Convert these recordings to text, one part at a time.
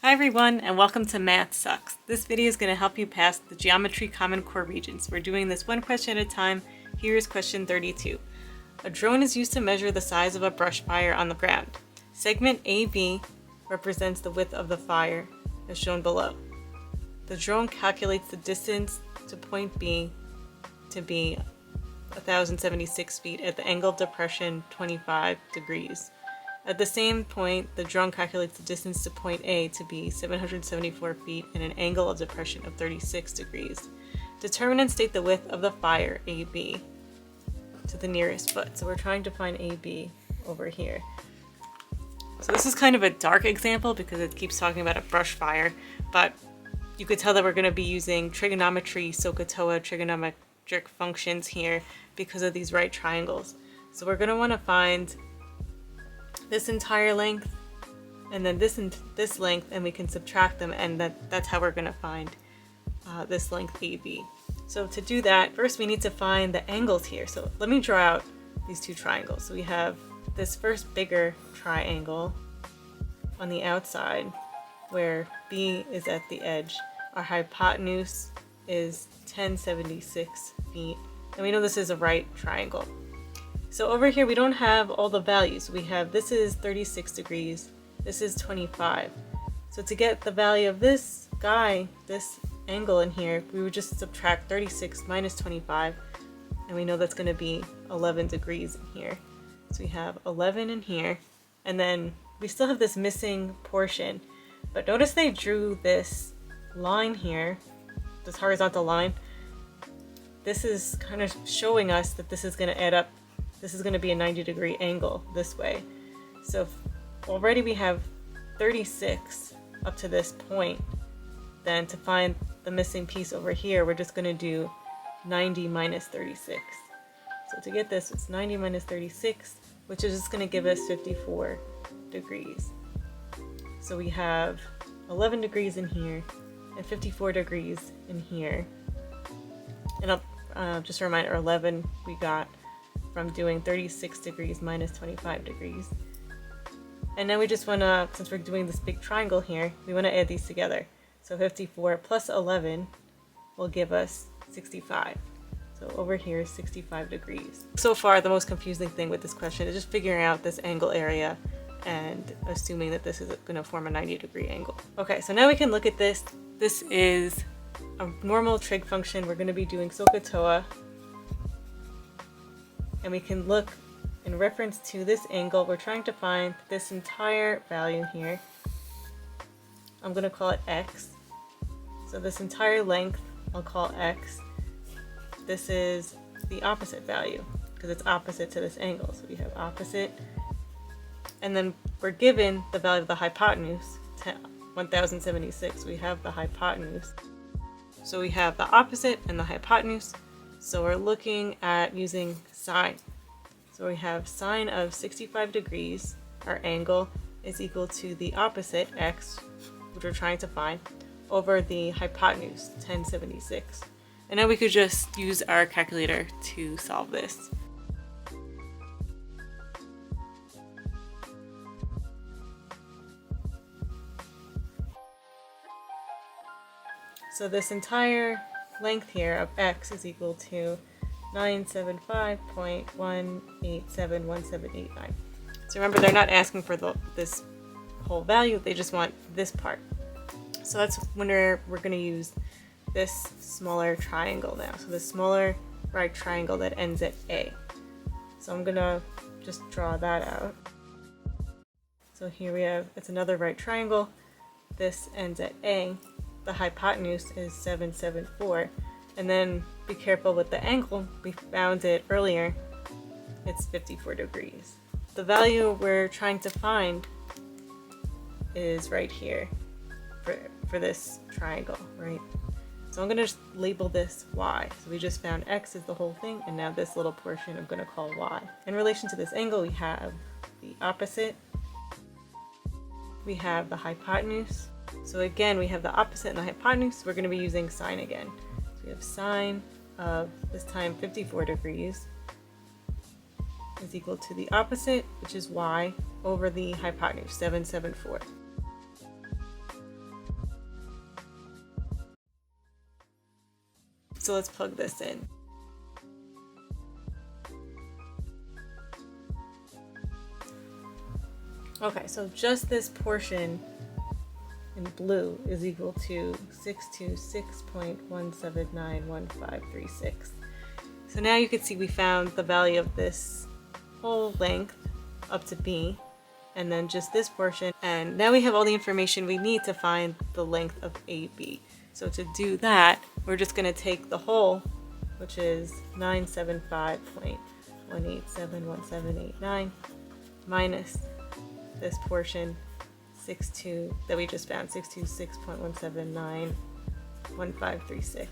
Hi everyone, and welcome to MathSux. This video is going to help you pass the Geometry Common Core Regents. We're doing this one question at a time. Here is question 32. A drone is used to measure the size of a brush fire on the ground. Segment AB represents the width of the fire, as shown below. The drone calculates the distance to point B to be 1,076 feet at the angle of depression 25 degrees. At the same point, the drone calculates the distance to point A to be 774 feet and an angle of depression of 36 degrees. Determine and state the width of the fire, AB, to the nearest foot. So we're trying to find AB over here. So this is kind of a dark example because it keeps talking about a brush fire, but you could tell that we're going to be using trigonometry, SOHCAHTOA, trigonometric functions here because of these right triangles. So we're going to want to find this entire length and then this length, and we can subtract them, and that's how we're going to find this length AB. So to do that, first we need to find the angles here. So let me draw out these two triangles. So we have this first bigger triangle on the outside where B is at the edge. Our hypotenuse is 1076 feet, and we know this is a right triangle. So over here we don't have all the values. We have this is 36 degrees, this is 25. So to get the value of this guy, this angle in here, we would just subtract 36 minus 25, and we know that's going to be 11 degrees in here. So we have 11 in here, and then we still have this missing portion. But notice they drew this line here, this horizontal line. This is kind of showing us that this is going to add up. This is going to be a 90-degree angle this way. So already we have 36 up to this point. Then to find the missing piece over here, we're just going to do 90 minus 36. So to get this, it's 90 minus 36, which is just going to give us 54 degrees. So we have 11 degrees in here and 54 degrees in here. And just a reminder, 11 we got from doing 36 degrees minus 25 degrees. And now we just want to, since we're doing this big triangle here, we want to add these together. So 54 plus 11 will give us 65. So over here is 65 degrees. So far, the most confusing thing with this question is just figuring out this angle area and assuming that this is going to form a 90-degree angle. Okay, so now we can look at this. This is a normal trig function. We're going to be doing SOHCAHTOA. And we can look in reference to this angle. We're trying to find this entire value here. I'm going to call it x. So this entire length I'll call x. This is the opposite value because it's opposite to this angle. So we have opposite. And then we're given the value of the hypotenuse, 1076. We have the hypotenuse. So we have the opposite and the hypotenuse. So we're looking at using sine. So we have sine of 65 degrees, our angle, is equal to the opposite, x, which we're trying to find, over the hypotenuse, 1076. And now we could just use our calculator to solve this. So this entire length here of x is equal to 975.1871789. So remember, they're not asking for this whole value, they just want this part. So that's when we're going to use this smaller triangle now. So the smaller right triangle that ends at A. So I'm going to just draw that out. So here we have, it's another right triangle. This ends at A. The hypotenuse is 774. And then be careful with the angle. We found it earlier. It's 54 degrees. The value we're trying to find is right here for this triangle, right? So I'm going to just label this y. So we just found x is the whole thing, and now this little portion I'm going to call y. In relation to this angle, we have the opposite. We have the hypotenuse. So again, we have the opposite and the hypotenuse. We're going to be using sine again. So we have sine of, this time, 54 degrees is equal to the opposite, which is y, over the hypotenuse, 774. So let's plug this in. Okay, so just this portion in blue is equal to 626.1791536. So now you can see we found the value of this whole length up to B, and then just this portion, and now we have all the information we need to find the length of AB. So to do that, we're just going to take the whole, which is 975.1871789, minus this portion 62 that we just found, 626.1791536.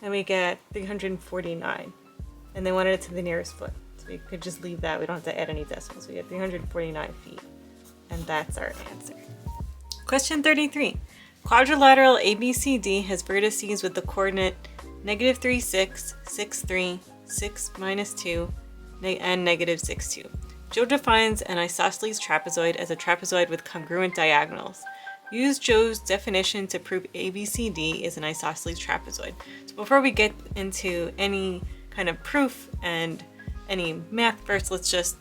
And we get 349, and they wanted it to the nearest foot, so we could just leave that. We don't have to add any decimals. We get 349 feet, and that's our answer. Question 33. Quadrilateral ABCD has vertices with the coordinate -3, 6, 6, 3, 6, -2, and -6, 2. Joe defines an isosceles trapezoid as a trapezoid with congruent diagonals. Use Joe's definition to prove ABCD is an isosceles trapezoid. So before we get into any kind of proof and any math first, let's just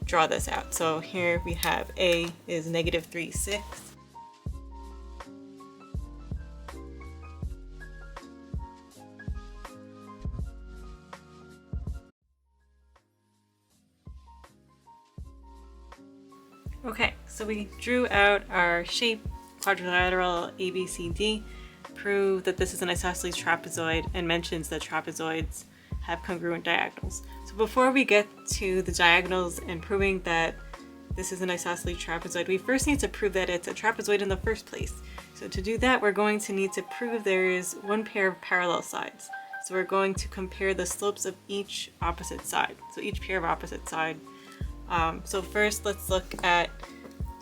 draw this out. So here we have A is -3, 6. Okay, so we drew out our shape, quadrilateral ABCD, prove that this is an isosceles trapezoid, and mentions that trapezoids have congruent diagonals. So before we get to the diagonals and proving that this is an isosceles trapezoid, we first need to prove that it's a trapezoid in the first place. So to do that, we're going to need to prove there is one pair of parallel sides. So we're going to compare the slopes of each opposite side. So each pair of opposite side. So first let's look at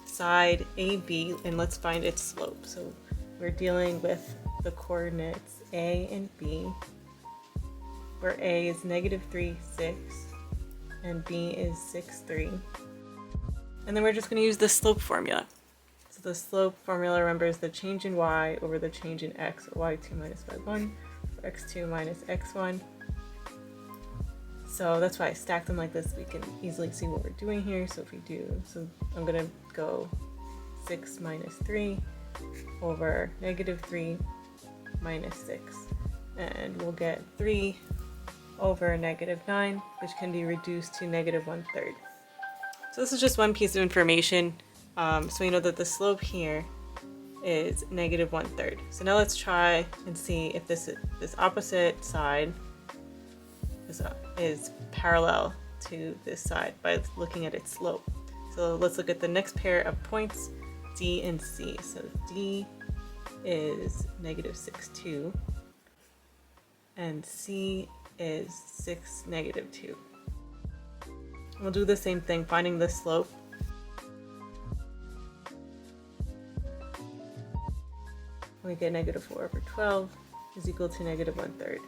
side AB and let's find its slope. So we're dealing with the coordinates A and B, where A is -3, 6, and B is 6, 3. And then we're just going to use the slope formula. So the slope formula, remember, is the change in y over the change in x, or y2 minus y1, or x2 minus x1. So that's why I stacked them like this. We can easily see what we're doing here. So if we do, so I'm going to go 6 minus 3 over -3 minus 6. And we'll get 3 over -9, which can be reduced to -1/3. So this is just one piece of information. So we know that the slope here is -1/3. So now let's try and see if this opposite side is parallel to this side by looking at its slope. So let's look at the next pair of points, D and C. So D is -6, 2, and C is 6, -2. We'll do the same thing, finding the slope. We get -4 over 12 is equal to -1/3.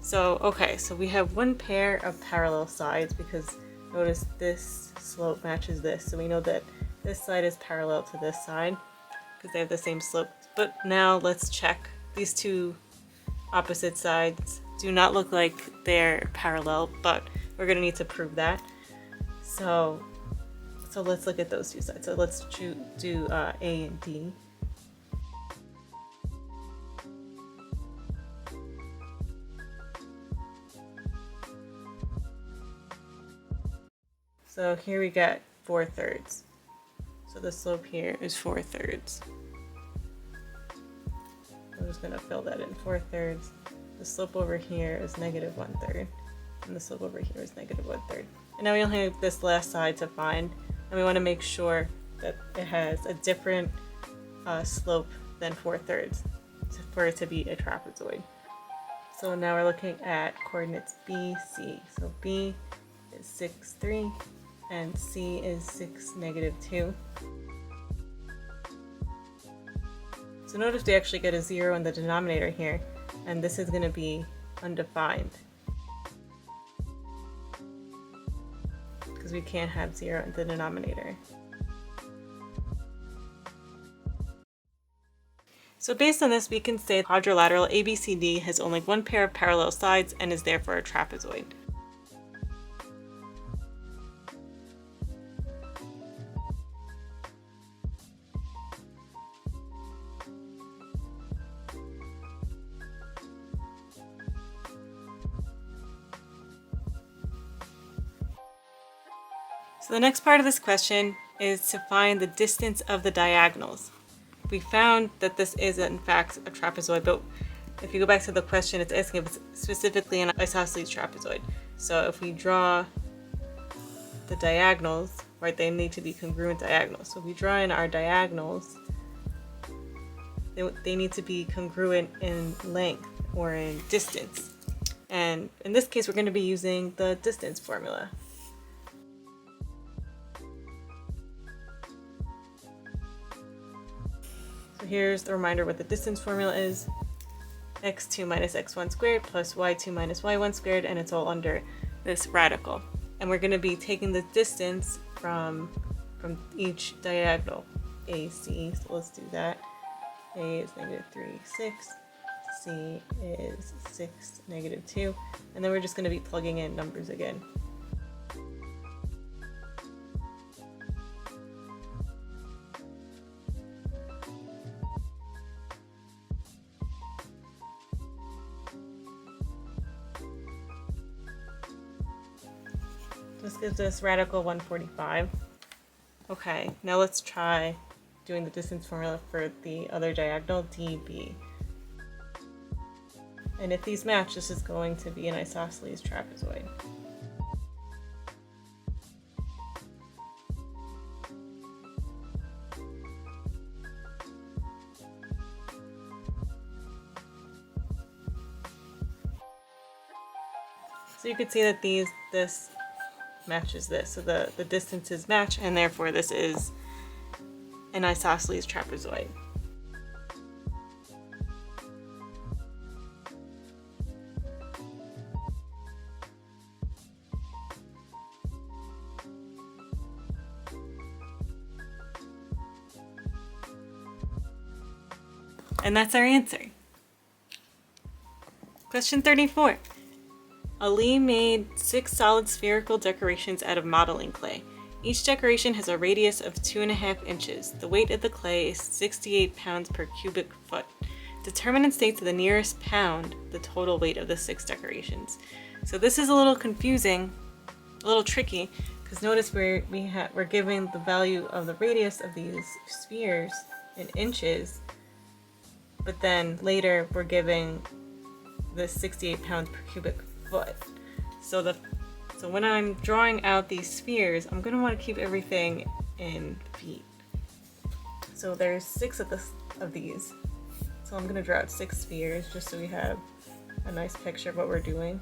So, okay, so we have one pair of parallel sides because notice this slope matches this. So we know that this side is parallel to this side because they have the same slope. But now let's check. These two opposite sides do not look like they're parallel, but we're going to need to prove that. So let's look at those two sides. So let's do A and D. So here we get 4/3. So the slope here is 4/3. I'm just going to fill that in, 4/3. The slope over here is -1/3. And the slope over here is -1/3. And now we only have this last side to find. And we want to make sure that it has a different slope than 4/3 for it to be a trapezoid. So now we're looking at coordinates B, C. So B is 6, 3. And C is 6, -2. So notice we actually get a 0 in the denominator here, and this is going to be undefined because we can't have 0 in the denominator. So based on this, we can say quadrilateral ABCD has only one pair of parallel sides and is therefore a trapezoid. So the next part of this question is to find the distance of the diagonals. We found that this is in fact a trapezoid, but if you go back to the question, it's asking if it's specifically an isosceles trapezoid. So if we draw the diagonals, right, they need to be congruent diagonals. So if we draw in our diagonals, they need to be congruent in length or in distance. And in this case, we're going to be using the distance formula. So here's the reminder what the distance formula is. x2 minus x1 squared plus y2 minus y1 squared, and it's all under this radical. And we're going to be taking the distance from each diagonal, AC. So let's do that. A is -3, 6. C is 6, -2. And then we're just going to be plugging in numbers again. This gives us radical 145. Okay, now let's try doing the distance formula for the other diagonal, DB. And if these match, this is going to be an isosceles trapezoid. So you can see that this matches this. So the distances match, and therefore this is an isosceles trapezoid. And that's our answer. Question 34. Ali made 6 solid spherical decorations out of modeling clay. Each decoration has a radius of 2.5 inches. The weight of the clay is 68 pounds per cubic foot. Determine and state to the nearest pound the total weight of the 6 decorations. So this is a little confusing, a little tricky, because notice we're giving the value of the radius of these spheres in inches, but then later we're giving the 68 pounds per cubic foot. So when I'm drawing out these spheres, I'm going to want to keep everything in feet. So there's 6 of these. So I'm going to draw out 6 spheres just so we have a nice picture of what we're doing.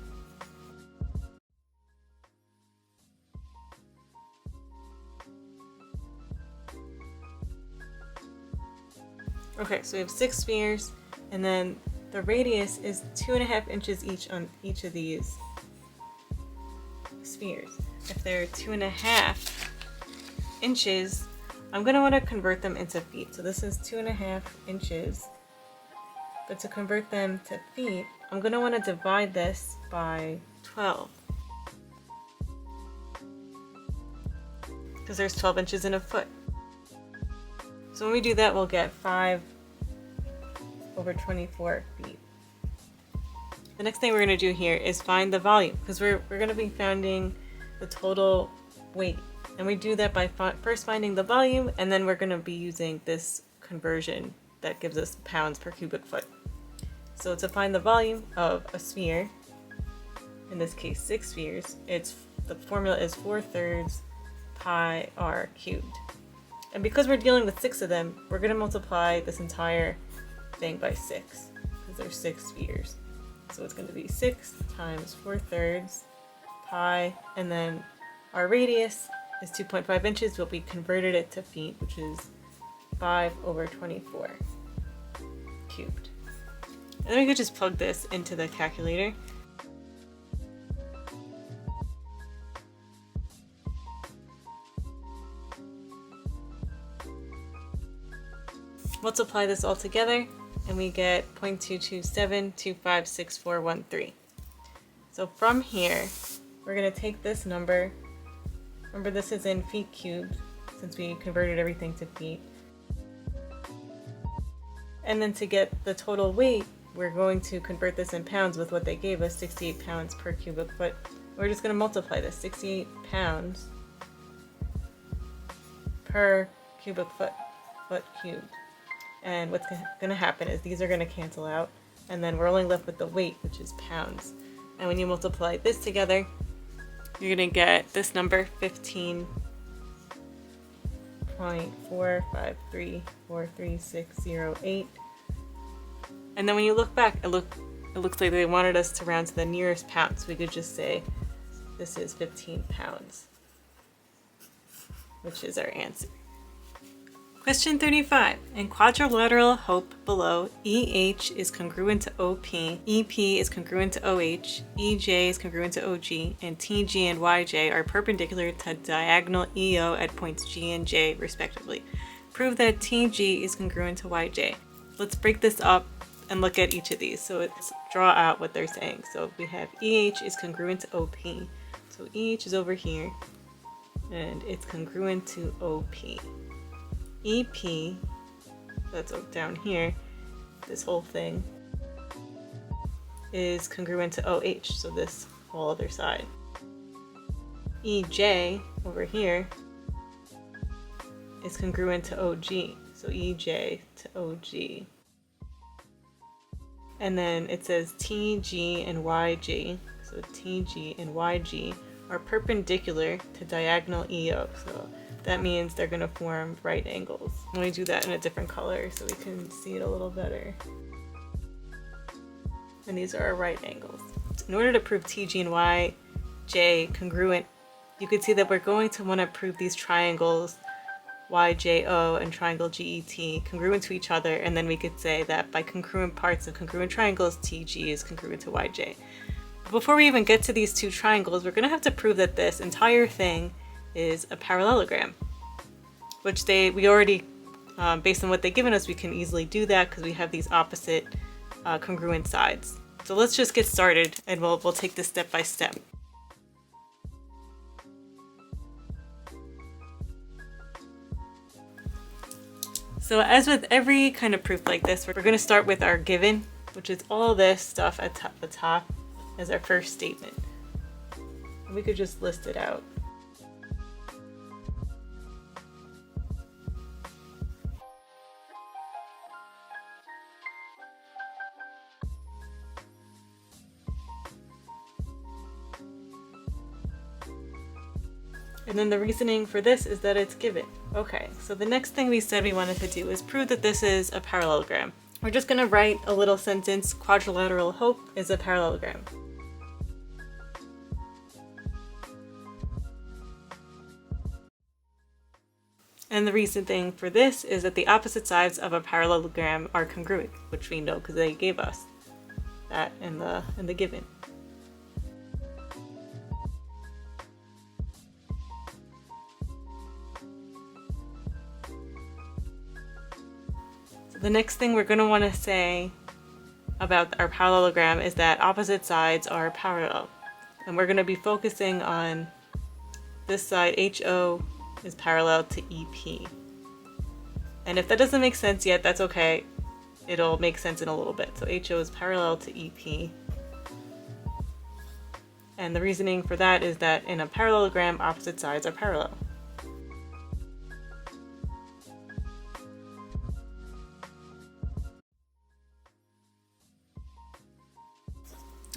Okay, so we have 6 spheres, and then the radius is 2.5 inches each on each of these spheres. If they're 2.5 inches, I'm going to want to convert them into feet. So this is 2.5 inches, but to convert them to feet, I'm going to want to divide this by 12. Because there's 12 inches in a foot. So when we do that, we'll get 5/24 feet. The next thing we're going to do here is find the volume, because we're going to be finding the total weight. And we do that by first finding the volume, and then we're going to be using this conversion that gives us pounds per cubic foot. So to find the volume of a sphere, in this case 6 spheres, the formula is 4/3 pi r cubed. And because we're dealing with 6 of them, we're going to multiply this entire thing by 6, because there's 6 spheres. So it's going to be 6 times 4/3 pi, and then our radius is 2.5 inches, but we converted it to feet, which is 5/24 cubed. And then we could just plug this into the calculator. Multiply this all together, and we get 0.227256413. So from here, we're going to take this number. Remember, this is in feet cubed since we converted everything to feet. And then to get the total weight, we're going to convert this in pounds with what they gave us, 68 pounds per cubic foot. We're just going to multiply this, 68 pounds per cubic foot cubed. And what's going to happen is these are going to cancel out, and then we're only left with the weight, which is pounds. And when you multiply this together, you're going to get this number, 15.453436608. And then when you look back, it looks like they wanted us to round to the nearest pound, so we could just say this is 15 pounds, which is our answer. Question 35. In quadrilateral hope below, EH is congruent to OP, EP is congruent to OH, EJ is congruent to OG, and TG and YJ are perpendicular to diagonal EO at points G and J respectively. Prove that TG is congruent to YJ. Let's break this up and look at each of these. So let's draw out what they're saying. So we have EH is congruent to OP. So EH is over here, and it's congruent to OP. EP, that's down here, this whole thing, is congruent to OH, so this whole other side. EJ, over here, is congruent to OG, so EJ to OG. And then it says TG and YG, so TG and YG are perpendicular to diagonal EO, so that means they're going to form right angles. Let me do that in a different color so we can see it a little better. And these are our right angles. In order to prove TG and YJ congruent, you can see that we're going to want to prove these triangles YJO and triangle GET congruent to each other, and then we could say that by congruent parts of congruent triangles, TG is congruent to YJ. But before we even get to these two triangles, we're going to have to prove that this entire thing is a parallelogram, which we already, based on what they've given us, we can easily do that because we have these opposite congruent sides. So let's just get started, and we'll take this step by step. So as with every kind of proof like this, we're going to start with our given, which is all this stuff at the top as our first statement. And we could just list it out. And then the reasoning for this is that it's given. Okay, so the next thing we said we wanted to do is prove that this is a parallelogram. We're just going to write a little sentence, quadrilateral hope is a parallelogram. And the reason thing for this is that the opposite sides of a parallelogram are congruent, which we know because they gave us that in the given. The next thing we're going to want to say about our parallelogram is that opposite sides are parallel. And we're going to be focusing on this side, HO is parallel to EP. And if that doesn't make sense yet, that's okay. It'll make sense in a little bit. So HO is parallel to EP. And the reasoning for that is that in a parallelogram, opposite sides are parallel.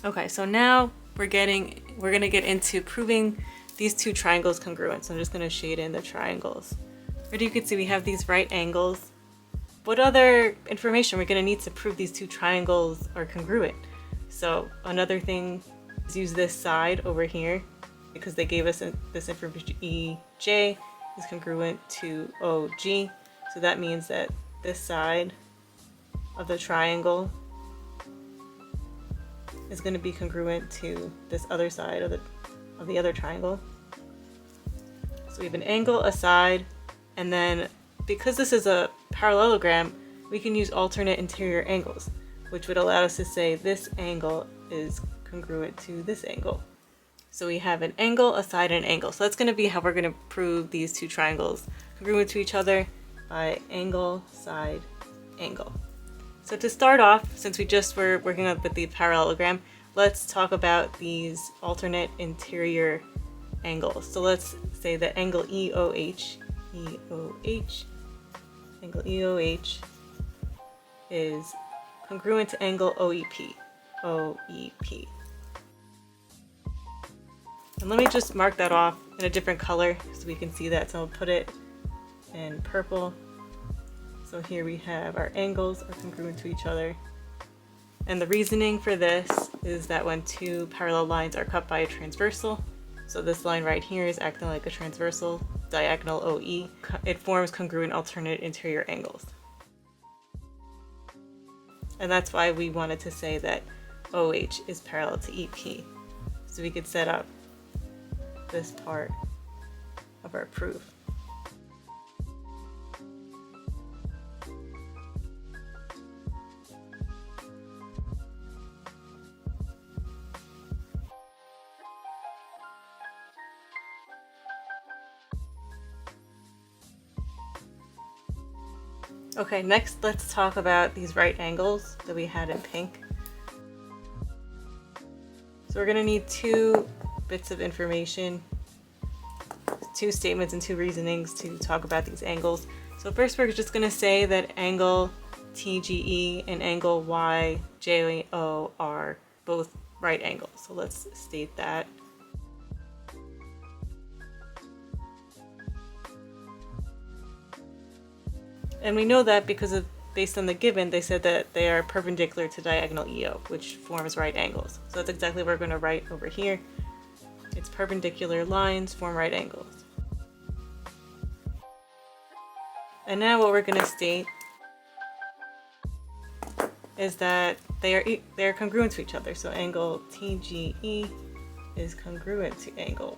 Okay, so now we're gonna get into proving these two triangles congruent. So I'm just gonna shade in the triangles. But you can see we have these right angles. What other information we're gonna need to prove these two triangles are congruent? So another thing is use this side over here because they gave us this information. EJ is congruent to OG. So that means that this side of the triangle is going to be congruent to this other side of the other triangle. So we have an angle, a side, and then because this is a parallelogram, we can use alternate interior angles, which would allow us to say this angle is congruent to this angle. So we have an angle, a side, and an angle. So that's going to be how we're going to prove these two triangles congruent to each other by angle, side, angle. So to start off, since we just were working with the parallelogram, let's talk about these alternate interior angles. So let's say that angle EOH is congruent to angle OEP. And let me just mark that off in a different color so we can see that. So I'll put it in purple. So here we have our angles are congruent to each other. And the reasoning for this is that when two parallel lines are cut by a transversal, so this line right here is acting like a transversal, diagonal OE, it forms congruent alternate interior angles. And that's why we wanted to say that OH is parallel to EP. So we could set up this part of our proof. Okay, next let's talk about these right angles that we had in pink. So we're going to need two bits of information, two statements and two reasonings to talk about these angles. So first we're just going to say that angle TGE and angle YJO are both right angles. So let's state that. And we know that because based on the given, they said that they are perpendicular to diagonal EO, which forms right angles. So that's exactly what we're going to write over here. It's perpendicular lines form right angles. And now what we're going to state is that they are congruent to each other. So angle TGE is congruent to angle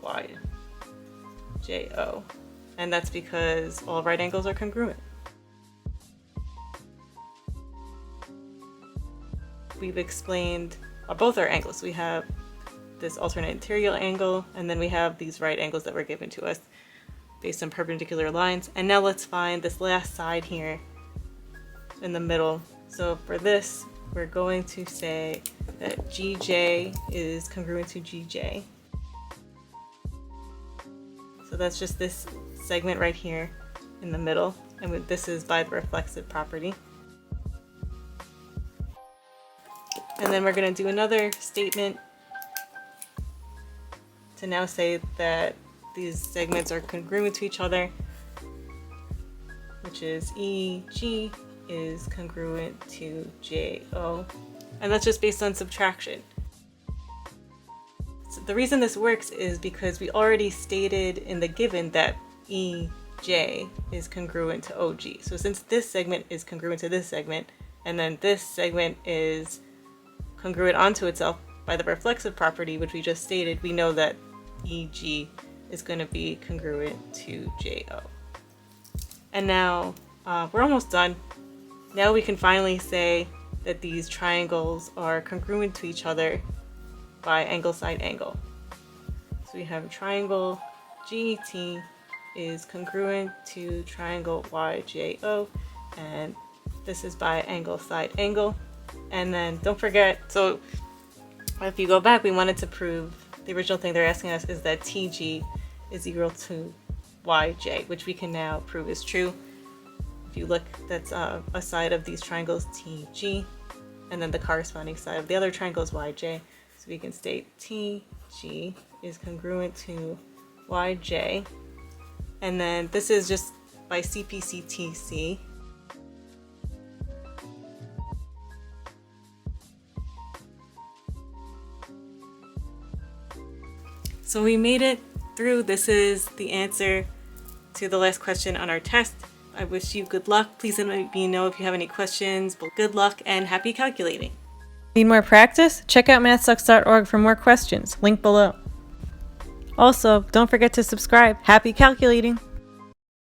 YJO. And that's because all right angles are congruent. We've explained both our angles. We have this alternate interior angle, and then we have these right angles that were given to us based on perpendicular lines. And now let's find this last side here in the middle. So for this, we're going to say that GJ is congruent to GJ. So that's just this segment right here in the middle, and this is by the reflexive property. And then we're going to do another statement to now say that these segments are congruent to each other, which is EG is congruent to JO. And that's just based on subtraction. So the reason this works is because we already stated in the given that EJ is congruent to OG. So since this segment is congruent to this segment, and then this segment is congruent onto itself by the reflexive property, which we just stated, we know that EG is going to be congruent to JO. And now we're almost done. Now we can finally say that these triangles are congruent to each other by angle side angle. So we have triangle GT is congruent to triangle YJO, and this is by angle side angle. And then don't forget, so if you go back, we wanted to prove the original thing they're asking us is that TG is equal to YJ, which we can now prove is true. If you look, that's a side of these triangles TG, and then the corresponding side of the other triangle is YJ. So we can state TG is congruent to YJ, and then this is just by CPCTC. So we made it through. This is the answer to the last question on our test. I wish you good luck. Please let me know if you have any questions. But good luck and happy calculating. Need more practice? Check out MathSux.org for more questions. Link below. Also, don't forget to subscribe. Happy calculating!